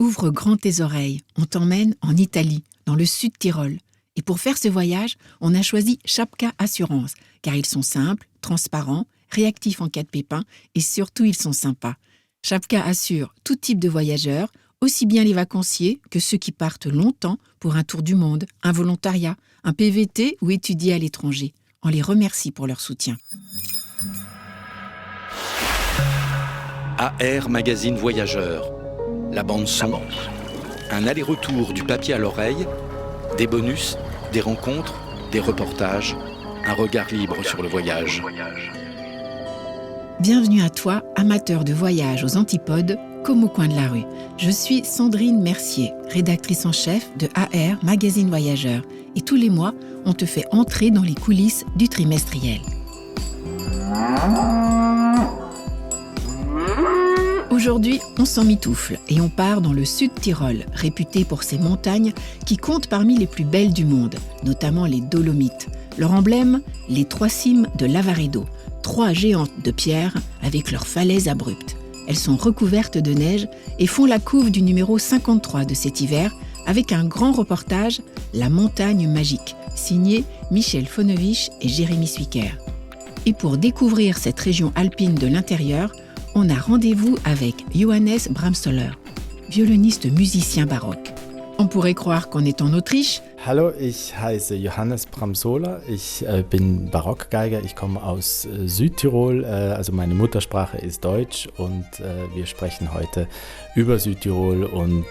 Ouvre grand tes oreilles, on t'emmène en Italie, dans le sud Tyrol. Et pour faire ce voyage, on a choisi Schapka Assurance, car ils sont simples, transparents, réactifs en cas de pépin et surtout ils sont sympas. Schapka assure tout type de voyageurs, aussi bien les vacanciers que ceux qui partent longtemps pour un tour du monde, un volontariat, un PVT ou étudier à l'étranger. On les remercie pour leur soutien. AR Magazine Voyageurs. La bande son. Un aller-retour du papier à l'oreille, des bonus, des rencontres, des reportages, un regard libre sur le voyage. Bienvenue à toi, amateur de voyage aux antipodes, comme au coin de la rue. Je suis Sandrine Mercier, rédactrice en chef de AR Magazine Voyageurs. Et tous les mois, on te fait entrer dans les coulisses du trimestriel. Aujourd'hui, on s'emmitoufle et on part dans le sud Tyrol, réputé pour ses montagnes qui comptent parmi les plus belles du monde, notamment les Dolomites. Leur emblème, les 3 cimes de Lavaredo, 3 géantes de pierre avec leurs falaises abruptes. Elles sont recouvertes de neige et font la couve du numéro 53 de cet hiver avec un grand reportage « La montagne magique » signé Michel Fonovich et Jérémy Swicker. Et pour découvrir cette région alpine de l'intérieur, on a rendez-vous avec Johannes Bramsoller, violoniste musicien baroque. On pourrait croire qu'on est en Autriche. Hallo, ich heiße Johannes Bramsoller. Ich bin Barockgeiger. Ich komme aus Südtirol. Also meine Muttersprache ist Deutsch und wir sprechen heute über Südtirol und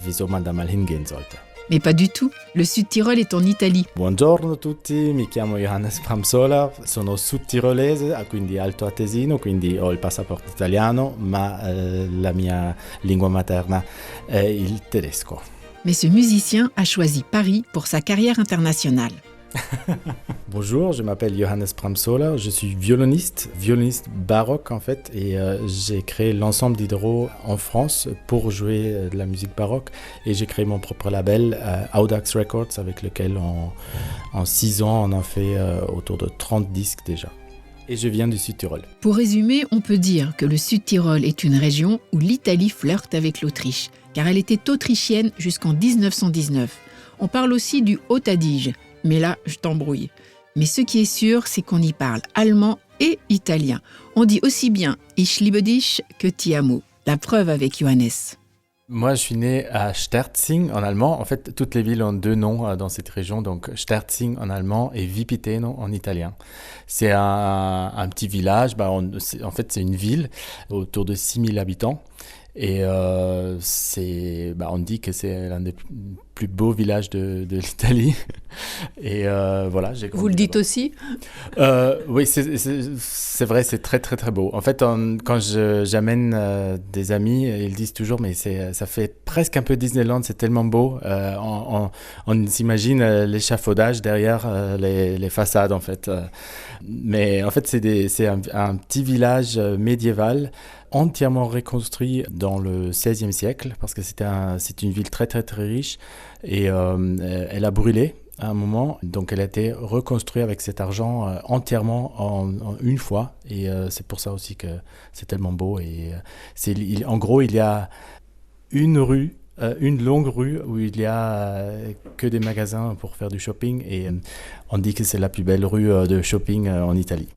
wieso man da mal hingehen sollte. Mais pas du tout, le Sud Tirol est en Italie. Buongiorno a tutti, mi chiamo Johannes Bramsoller, sono sudtirolese, quindi alto atesino, quindi ho il passaporto italiano, ma la mia lingua materna è il tedesco. Mais ce musicien a choisi Paris pour sa carrière internationale. Bonjour, je m'appelle Johannes Bramsoller, je suis violoniste baroque en fait, et j'ai créé l'ensemble d'Hydro en France pour jouer de la musique baroque, et j'ai créé mon propre label Audax Records avec lequel en 6 ans on a fait autour de 30 disques déjà. Et je viens du Sud-Tyrol. Pour résumer, on peut dire que le Sud-Tyrol est une région où l'Italie flirte avec l'Autriche, car elle était autrichienne jusqu'en 1919. On parle aussi du Haut-Adige, mais là, je t'embrouille. Mais ce qui est sûr, c'est qu'on y parle allemand et italien. On dit aussi bien « Ich liebe dich » que « Ti amo ». La preuve avec Johannes. Moi, je suis né à Sterzing en allemand. En fait, toutes les villes ont 2 noms dans cette région. Donc, Sterzing en allemand et Vipiteno en italien. C'est un petit village. En fait, c'est une ville autour de 6000 habitants. Et on dit que c'est l'un des plus beaux villages de l'Italie. Et voilà. Vous le dites aussi ? Oui, c'est vrai, c'est très très très beau. En fait, quand j'amène des amis, ils disent toujours, mais ça fait presque un peu Disneyland, c'est tellement beau. On s'imagine l'échafaudage derrière les façades, en fait. Mais en fait, c'est un petit village médiéval, entièrement reconstruit dans le XVIe siècle, parce que c'est une ville très très très riche, et elle a brûlé à un moment, donc elle a été reconstruite avec cet argent entièrement en une fois, et c'est pour ça aussi que c'est tellement beau. Et en gros, il y a une longue rue où il y a que des magasins pour faire du shopping, et on dit que c'est la plus belle rue de shopping en Italie.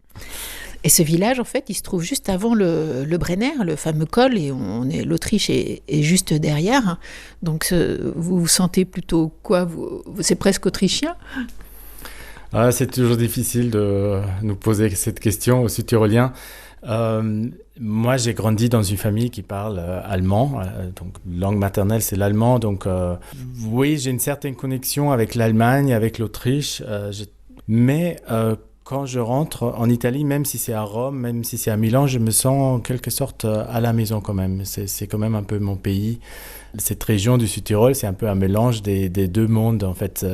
Et ce village, en fait, il se trouve juste avant le Brenner, le fameux col, et l'Autriche est juste derrière. Donc, vous vous sentez plutôt quoi ? C'est presque autrichien ? C'est toujours difficile de nous poser cette question aux Sud-Tyroliens. Moi, j'ai grandi dans une famille qui parle allemand, donc langue maternelle, c'est l'allemand. Donc, oui, j'ai une certaine connexion avec l'Allemagne, avec l'Autriche, mais quand je rentre en Italie, même si c'est à Rome, même si c'est à Milan, je me sens en quelque sorte à la maison quand même. C'est quand même un peu mon pays. Cette région du Sud-Tyrol, c'est un peu un mélange des 2 mondes. En fait,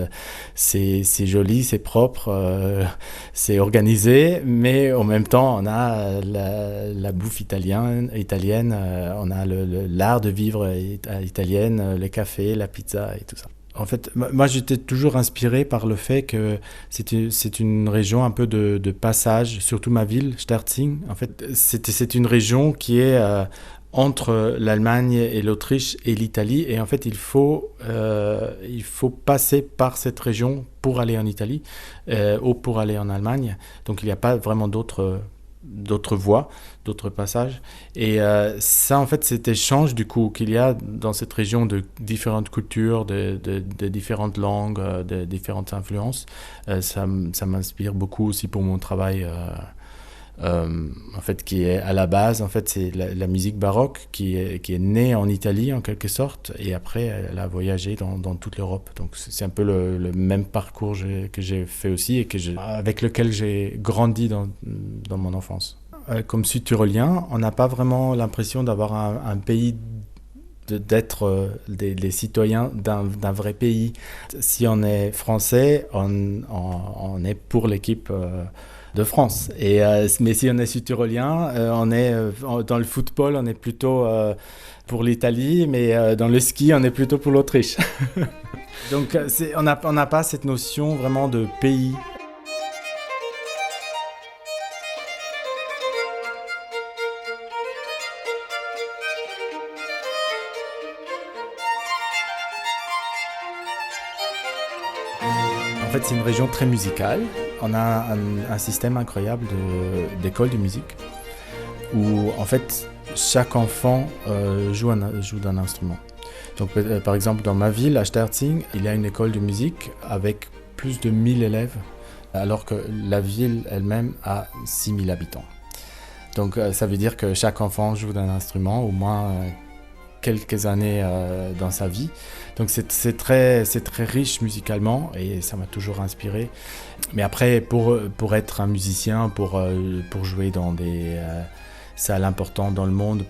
c'est joli, c'est propre, c'est organisé, mais en même temps, on a la bouffe italienne, on a l'art de vivre italienne, les cafés, la pizza et tout ça. En fait, moi, j'étais toujours inspiré par le fait que c'est une région un peu de passage, surtout ma ville, Sterzing. En fait, c'est une région qui est entre l'Allemagne et l'Autriche et l'Italie. Et en fait, il faut passer par cette région pour aller en Italie ou pour aller en Allemagne. Donc, il n'y a pas vraiment d'autres voies, d'autres passages. Et ça, en fait, cet échange, du coup, qu'il y a dans cette région de différentes cultures, de différentes langues, de différentes influences, ça m'inspire beaucoup aussi pour mon travail. En fait, qui est à la base, en fait, c'est la musique baroque qui est née en Italie en quelque sorte, et après elle a voyagé dans toute l'Europe. Donc c'est un peu le même parcours que j'ai fait aussi et avec lequel j'ai grandi dans mon enfance. Comme Sud-Tyrolien, on n'a pas vraiment l'impression d'avoir un pays, d'être des citoyens d'un vrai pays. Si on est français, on est pour l'équipe de France. Mais si on est sud-tyrolien, on est dans le football, on est plutôt pour l'Italie, mais dans le ski, on est plutôt pour l'Autriche. Donc on n'a pas cette notion vraiment de pays. En fait, c'est une région très musicale. On a un système incroyable d'école de musique où, en fait, chaque enfant joue d'un instrument. Donc, par exemple, dans ma ville, à Sterzing, il y a une école de musique avec plus de 1000 élèves, alors que la ville elle-même a 6000 habitants. Donc, ça veut dire que chaque enfant joue d'un instrument, au moins quelques années dans sa vie. Donc c'est très riche musicalement et ça m'a toujours inspiré. Mais après, pour être un musicien, pour jouer dans des salles importantes dans le monde,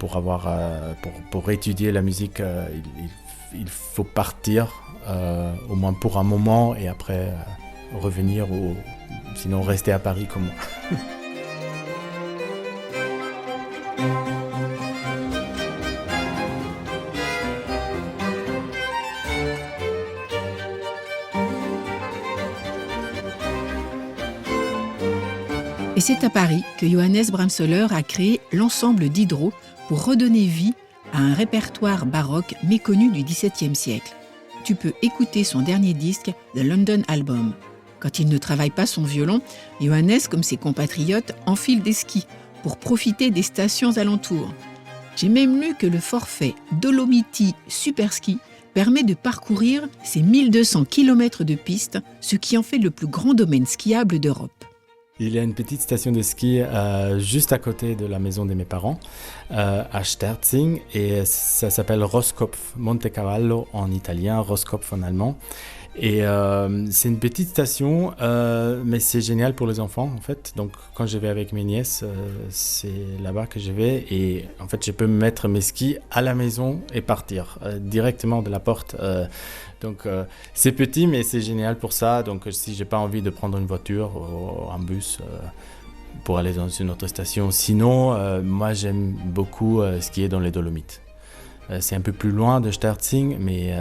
pour étudier la musique, il faut partir au moins pour un moment et après revenir ou sinon rester à Paris comme moi. Et c'est à Paris que Johannes Bramsoller a créé l'ensemble d'Hydro pour redonner vie à un répertoire baroque méconnu du XVIIe siècle. Tu peux écouter son dernier disque, The London Album. Quand il ne travaille pas son violon, Johannes, comme ses compatriotes, enfile des skis pour profiter des stations alentours. J'ai même lu que le forfait Dolomiti Superski permet de parcourir ces 1200 km de pistes, ce qui en fait le plus grand domaine skiable d'Europe. Il y a une petite station de ski juste à côté de la maison de mes parents, à Sterzing, et ça s'appelle Roskopf, Montecavallo en italien, Roskopf en allemand. Et c'est une petite station, mais c'est génial pour les enfants en fait. Donc quand je vais avec mes nièces, c'est là-bas que je vais et en fait je peux mettre mes skis à la maison et partir directement de la porte. Donc c'est petit mais c'est génial pour ça. Donc si j'ai pas envie de prendre une voiture ou un bus pour aller dans une autre station, sinon moi j'aime beaucoup skier dans les Dolomites. C'est un peu plus loin de Sterzing, mais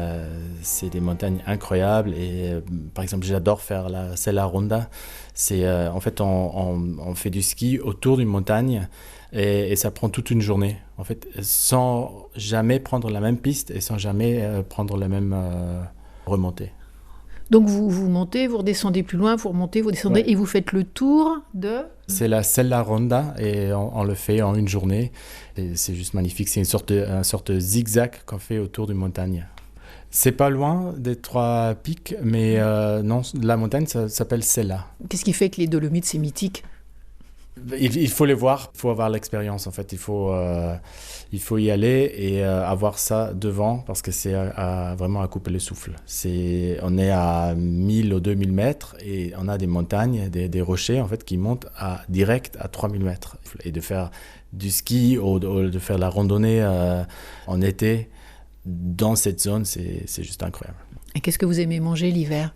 c'est des montagnes incroyables. Et par exemple, j'adore faire la Sella Ronda. C'est en fait, on fait du ski autour d'une montagne et ça prend toute une journée. En fait, sans jamais prendre la même piste et sans jamais prendre la même remontée. Donc vous montez, vous redescendez plus loin, vous remontez, vous descendez et vous faites le tour de... C'est la Sella Ronda et on le fait en une journée. Et c'est juste magnifique, c'est une sorte de zigzag qu'on fait autour d'une montagne. C'est pas loin des 3 pics, mais non, la montagne ça s'appelle Sella. Qu'est-ce qui fait que les Dolomites c'est mythique ? Il faut les voir, il faut avoir l'expérience en fait, il faut y aller et avoir ça devant parce que c'est vraiment à couper le souffle. On est à 1000 ou 2000 mètres et on a des montagnes, des rochers en fait qui montent direct à 3000 mètres. Et de faire du ski ou de faire la randonnée en été dans cette zone, c'est juste incroyable. Et qu'est-ce que vous aimez manger l'hiver ?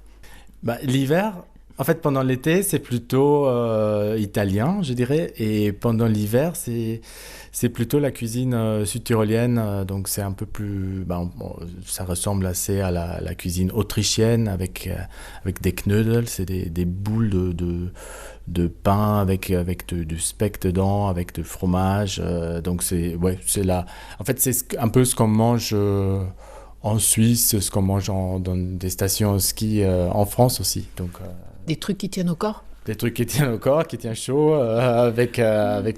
L'hiver, En fait, pendant l'été, c'est plutôt italien, je dirais. Et pendant l'hiver, c'est plutôt la cuisine sud-tyrolienne. Donc, c'est un peu plus... ça ressemble assez à la cuisine autrichienne avec des knödel. C'est des boules de pain avec du speck dedans, avec du fromage. Donc, c'est en fait, c'est un peu ce qu'on mange... en Suisse, ce qu'on mange dans des stations au ski en France aussi. Donc, Des trucs qui tiennent au corps? Des trucs qui tiennent au corps, qui tiennent chaud, avec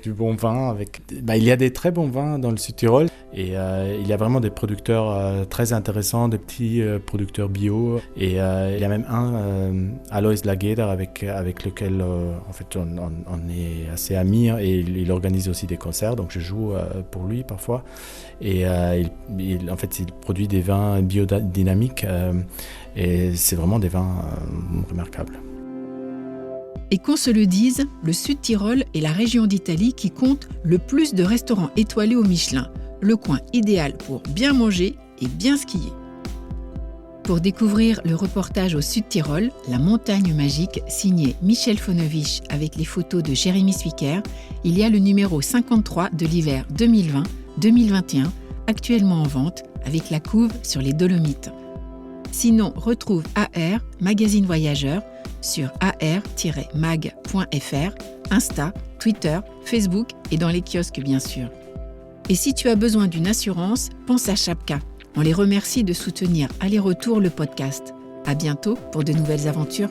du bon vin. Il y a des très bons vins dans le Sud-Tyrol et il y a vraiment des producteurs très intéressants, des petits producteurs bio. Et il y a même un, Alois Lageder, avec lequel en fait, on est assez amis et il organise aussi des concerts. Donc je joue pour lui parfois. Et en fait, il produit des vins biodynamiques et c'est vraiment des vins remarquables. Et qu'on se le dise, le Sud-Tyrol est la région d'Italie qui compte le plus de restaurants étoilés au Michelin, le coin idéal pour bien manger et bien skier. Pour découvrir le reportage au Sud-Tyrol, La montagne magique, signé Michel Fonovich avec les photos de Jérémy Swicker, il y a le numéro 53 de l'hiver 2020-2021, actuellement en vente avec la couve sur les Dolomites. Sinon, retrouve AR, magazine voyageur, sur ar-mag.fr, Insta, Twitter, Facebook et dans les kiosques bien sûr. Et si tu as besoin d'une assurance, pense à Chapka. On les remercie de soutenir Aller-Retour le podcast. À bientôt pour de nouvelles aventures.